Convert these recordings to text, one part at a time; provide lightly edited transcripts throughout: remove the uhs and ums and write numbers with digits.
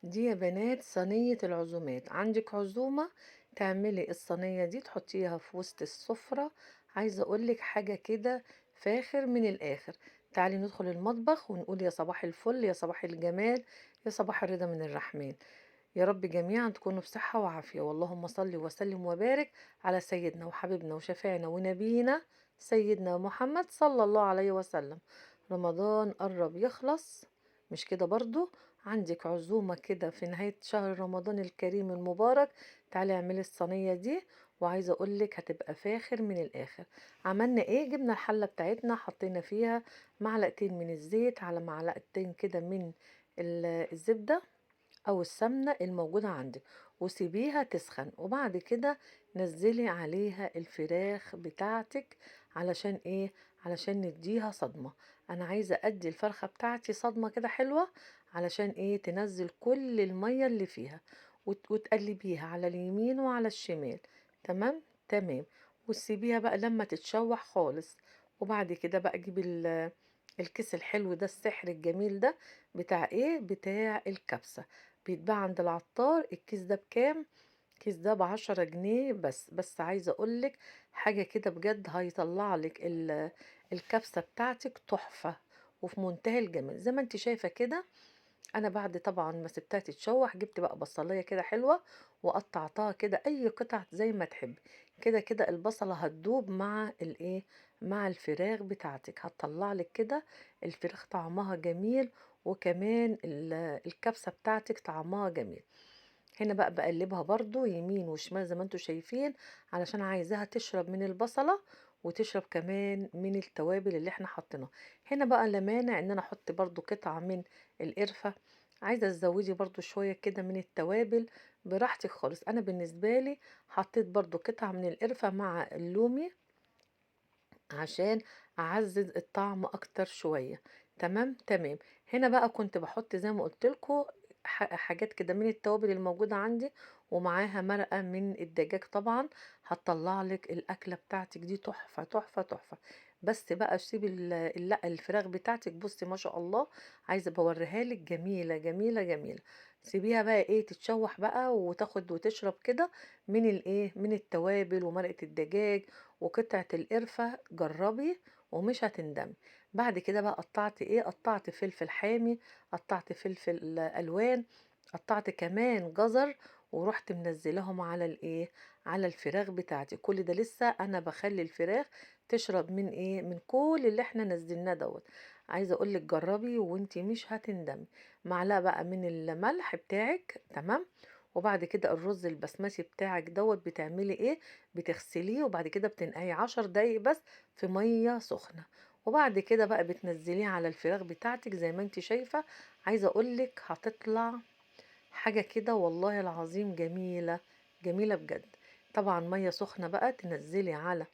دي يا بنات صينية العزومات، عندك عزومة تعملي الصينية دي تحطيها في وسط السفرة. عايزة اقولك حاجة كده فاخر من الاخر. تعالي ندخل المطبخ ونقول يا صباح الفل، يا صباح الجمال، يا صباح الرضا من الرحمن. يا رب جميعا تكونوا بصحة وعافية، واللهم صل وسلم وبارك على سيدنا وحبيبنا وشفيعنا ونبينا سيدنا محمد صلى الله عليه وسلم. رمضان قرب يخلص، مش كده برضو؟ عندك عزومة كده في نهاية شهر رمضان الكريم المبارك، تعالي اعملي الصينية دي. وعايزة اقولك هتبقى فاخر من الاخر. عملنا ايه؟ جبنا الحلة بتاعتنا، حطينا فيها معلقتين من الزيت على معلقتين كده من الزبدة او السمنة الموجودة عندك، وسيبيها تسخن. وبعد كده نزلي عليها الفراخ بتاعتك. علشان ايه؟ علشان نديها صدمة. انا عايزة ادي الفرخة بتاعتي صدمة كده حلوة، علشان ايه؟ تنزل كل المية اللي فيها، وتقلبيها على اليمين وعلى الشمال. تمام تمام. وتسيبيها بقى لما تتشوح خالص. وبعد كده بقى جيبي الكيس الحلو ده، السحر الجميل ده، بتاع ايه؟ بتاع الكبسة. بيتباع عند العطار. الكيس ده بكام؟ الكيس ده ب10 جنيه بس عايزة اقولك حاجة كده بجد، هيطلع لك الكبسة بتاعتك تحفة وفي منتهى الجمال زي ما انت شايفة كده. انا بعد طبعا ما سبتها تتشوح، جبت بقى بصلايه كده حلوه وقطعتها كده اي قطع زي ما تحب. كده كده البصله هتدوب مع الايه، مع الفراخ بتاعتك، هتطلع لك كده الفراخ طعمها جميل، وكمان الكبسه بتاعتك طعمها جميل. هنا بقى بقلبها برضو يمين وشمال زي ما انتوا شايفين، علشان عايزاها تشرب من البصلة وتشرب كمان من التوابل اللي احنا حطيناها. هنا بقى لا مانع ان انا احط برضو قطعة من القرفة. عايزة تزودي برضو شوية كده من التوابل، براحتك خالص. انا بالنسبة لي حطيت برضو قطعة من القرفة مع اللومي، عشان اعزز الطعم اكتر شوية. تمام تمام. هنا بقى كنت بحط زي ما قلت لكم حاجات كده من التوابل الموجودة عندي، ومعاها مرقة من الدجاج طبعا. هتطلع لك الاكلة بتاعتك دي تحفة تحفة تحفة. بس بقى سيبي لا الفراخ بتاعتك، بصي ما شاء الله، عايزة بوريها لك جميلة جميلة جميلة. سيبيها بقى ايه تتشوح بقى وتاخد وتشرب كده من الايه، من التوابل ومرقة الدجاج وقطعة القرفة. جربي ومش هتندمي. بعد كده بقى قطعت ايه؟ قطعت فلفل حامي، قطعت فلفل الوان، قطعت كمان جزر، ورحت منزلهم على الايه، على الفراخ بتاعتي. كل ده لسه انا بخلي الفراخ تشرب من ايه، من كل اللي احنا نزلناه دوت. عايزه اقولك جربي وانتي مش هتندمي. معلقه بقى من الملح بتاعك. تمام. وبعد كده الرز البسمتي بتاعك دوت بتعملي ايه؟ بتغسليه وبعد كده بتنقعيه 10 دقايق بس في مية سخنة. وبعد كده بقى بتنزليه على الفراخ بتاعتك زي ما انت شايفة. عايزة اقولك هتطلع حاجة كده والله العظيم جميلة، جميلة بجد. طبعا مية سخنة بقى تنزلي على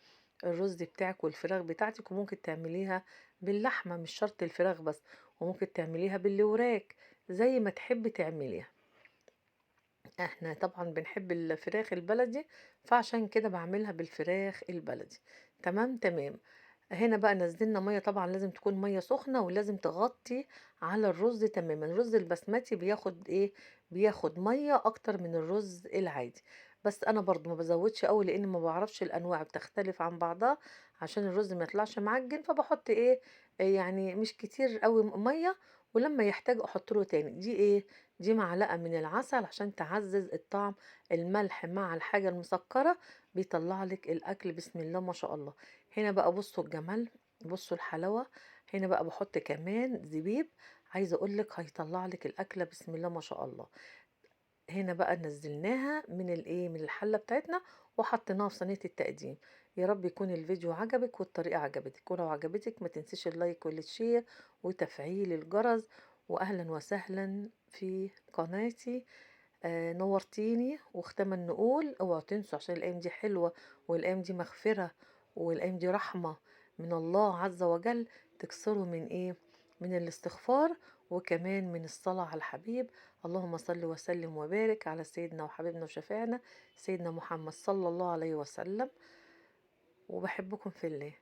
الرز بتاعك والفراخ بتاعتك، وممكن تعمليها باللحمة مش شرط الفراخ بس، وممكن تعمليها بالوراك زي ما تحبي تعمليها. احنا طبعا بنحب الفراخ البلدي، فعشان كده بعملها بالفراخ البلدي. تمام تمام. هنا بقى نزلنا ميه، طبعا لازم تكون ميه سخنه، ولازم تغطي على الرز تماما. الرز البسمتي بياخد ايه؟ بياخد ميه اكتر من الرز العادي. بس انا برضو ما بزودش قوي لان ما بعرفش الانواع بتختلف عن بعضها، عشان الرز ما يطلعش معجن. فبحط ايه؟ يعني مش كتير قوي ميه، ولما يحتاج احط له تاني. دي ايه؟ دي معلقة من العسل عشان تعزز الطعم. الملح مع الحاجة المسكرة بيطلع لك الأكل بسم الله ما شاء الله. هنا بقى بصوا الجمال، بصوا الحلاوة. هنا بقى بحط كمان زبيب. عايزة أقولك هيطلع لك الأكلة بسم الله ما شاء الله. هنا بقى نزلناها من الايه، من الحلة بتاعتنا، وحطيناها في صينية التقديم. يا رب يكون الفيديو عجبك والطريقة عجبتك، ولو عجبتك ما تنسيش اللايك والشير وتفعيل الجرس. واهلا وسهلا في قناتي. نورتيني. واختما نقول اوعوا تنسوا، عشان الايام دي حلوة، والايام دي مغفرة، والايام دي رحمة من الله عز وجل. تكسروا من ايه؟ من الاستغفار، وكمان من الصلاة على الحبيب. اللهم صل وسلم وبارك على سيدنا وحبيبنا وشفيعنا سيدنا محمد صلى الله عليه وسلم. وبحبكم في الله.